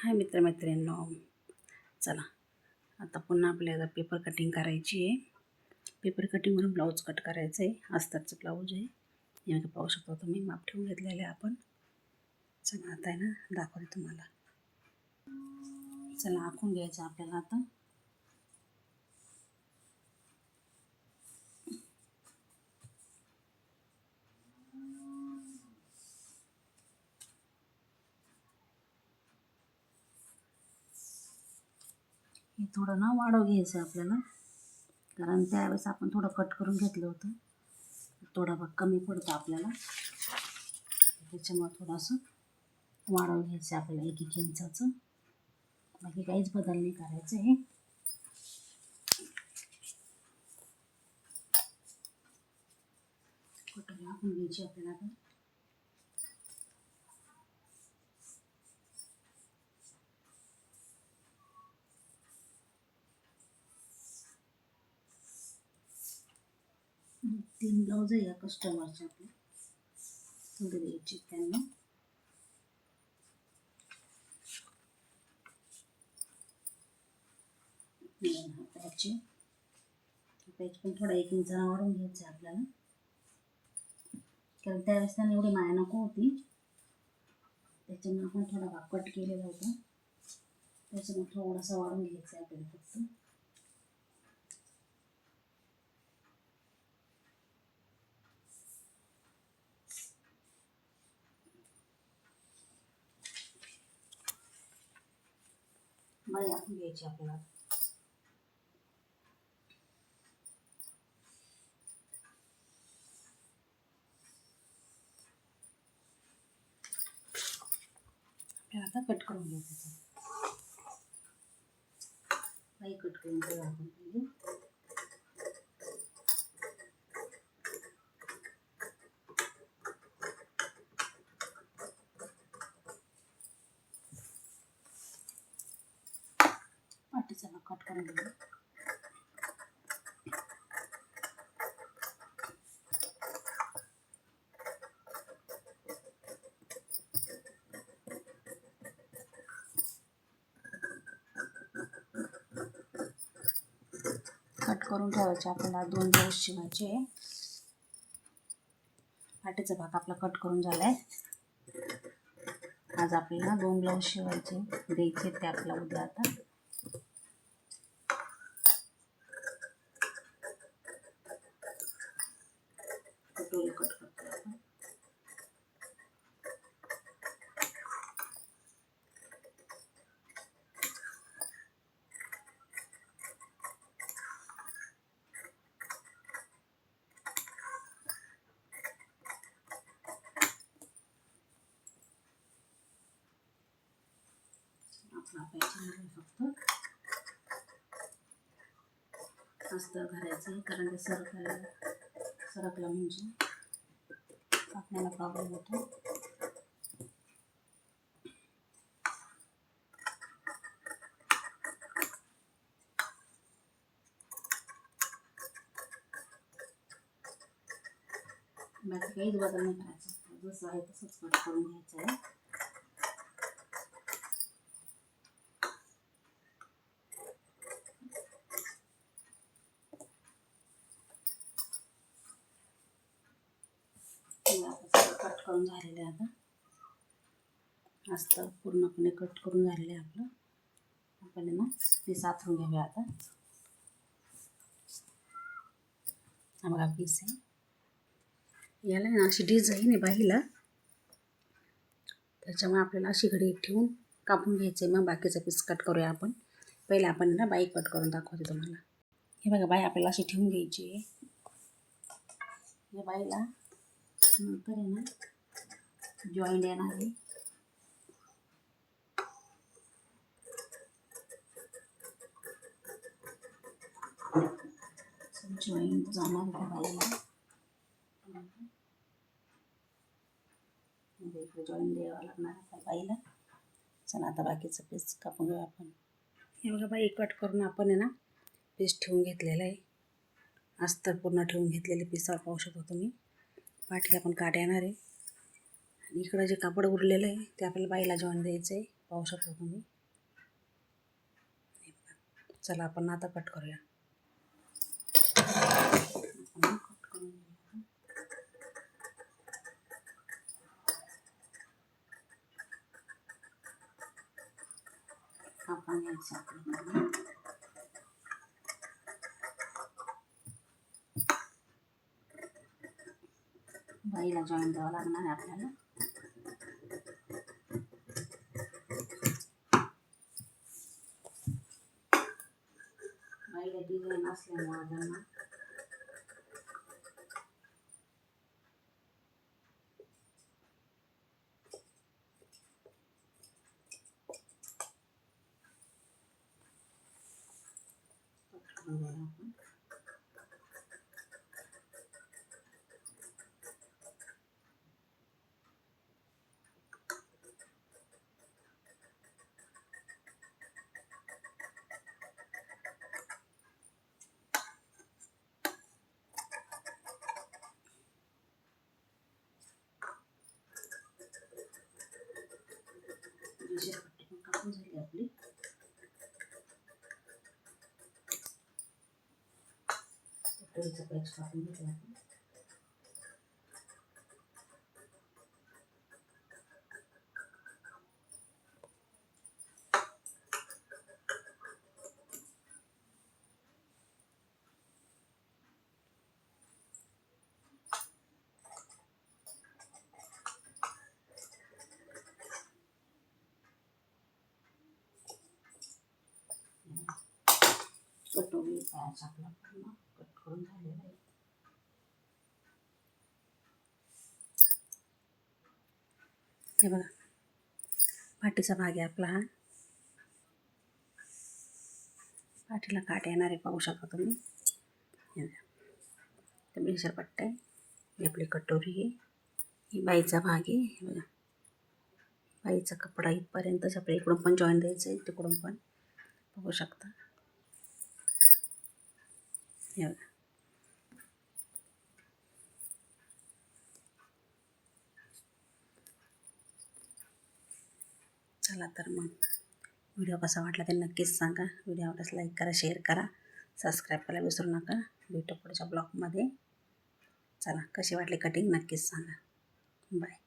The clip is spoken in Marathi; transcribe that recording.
हाय मित्रमैत्रिणींनो, चला आता पुन्हा आपल्याला पेपर कटिंग करायची आहे. पेपर कटिंगवरून ब्लाऊज कट करायचं आहे. अस्तरचं ब्लाऊज आहे. हे पाहू शकता तुम्ही, माप ठेवून घेतलेलं आहे आपण. चला आता आहे ना दाखवते तुम्हाला. चला आखून घ्यायचं आपल्याला आता. हे थोडं ना वाढव घ्यायचं आपल्याला, कारण त्यावेळेस आपण थोडं कट करून घेतलं होतं. थोडा भाग कमी पडतो आपल्याला, त्याच्यामुळे थोडंसं वाढव घ्यायचं आपल्याला 1-1 इंचाचं. बाकी काहीच बदल नाही करायचं आहे. कटोरी आखून घ्यायची आपल्याला आता. तीन ब्लाऊज आहे या कस्टमरचे आपले, थोडे द्यायचे त्यांना. पॅच पण थोडा 1 इंचानं वाढवून घ्यायचं आहे आपल्याला, कारण त्यावेळेस त्यांना एवढी माया नको होती. त्याच्यामुळे आपण थोडा भाग कट केलेला होता. त्याच्यामुळे थोडासा वाढवून घ्यायचा आहे आपल्याला फक्त. बाई आखून घ्यायची आपल्याला. आता कट करून घ्यायचं. बाई कट करून घेऊ आपण पहिले. पाठीचा भाग कट करून घेऊ. कट करून ठेवायचे आपल्याला. 2 ब्लाऊज शिवायचे. पाठीचा भाग आपला कट करून झालाय. आज आपल्याला 2 ब्लाऊज शिवायचे द्यायचे ते आपल्याला उद्या. आता कटोरी कट करतो आपण. फक्त अस्तर घालायचं, कारण ते सरकलं म्हणजे आपल्याला प्रॉब्लेम होतो. बाकी काहीच बदल नाही करायचं, जसं आहे तसंच कट करून घ्यायचं आहे. कट करून झालेलं आहे. आता अस्तर पूर्णपणे कट करून झालेलं आहे आपलं. आपण ना पीस आथरून घेऊया आता. हा बघा पीस आहे. याला ना अशी डिझाईन आहे बाईला, त्याच्यामुळे आपल्याला अशी घडी ठेवून कापून घ्यायचं आहे. मग बाकीचा पीस कट करूया आपण. पहिले आपण ना बाई कट करून दाखवते तुम्हाला. हे बघा बाई आपल्याला अशी ठेवून घ्यायची आहे. या बाईला नंतर आहे ना जॉईंट येणार आहे. जॉईंट जाणार त्या बाईला. जॉईंट द्यावं लागणार त्या बाईला. चला आता बाकीचं पीस कापून घेऊ आपण. हे बघा बाई कट करून आपण आहे ना पीस ठेवून घेतलेलं आहे. अस्तर पूर्ण ठेवून घेतलेले पीस पाहू शकता तुम्ही. पाठीला पण काट येणार आहे. आणि इकडं जे कापड उरलेलं आहे ते आपल्याला बाईला जॉईंट द्यायचं आहे, पाहू शकता तुम्ही. चला आपण आता कट करूया. आपण कट करून घेऊया. आपण घ्यायचं आपल्याला बाईला जॉईन द्यावं लागणार आहे आपल्याला. बाईला डिझाईन असल्यामुळे त्यांना आपण पट्टी पण कापून झाली आपली. पट्टीचा पेच कापून घेतला आपण. कटोरी पायाचा आपला पूर्ण कट करून झालेला आहे. हे बघा पाठीचा भाग आहे आपला हा. पाठीला काट येणारे पाहू शकता तुम्ही. हे ब्लेझर पट्टा आहे. ही आपली कटोरी आहे. ही बाईचा भाग आहे. हे बघा बाईचा कपडा इथपर्यंतच आपल्या इकडून पण जॉईन द्यायचं आहे, तिकडून पण बघू शकता. हे बघा चला तर मग व्हिडिओ कसा वाटला ते नक्कीच सांगा. व्हिडिओ आवडल्यास लाईक करा, शेअर करा, सबस्क्राईब करायला विसरू नका. भेटू पुढच्या ब्लॉगमध्ये. चला कशी वाटली कटिंग नक्कीच सांगा. बाय.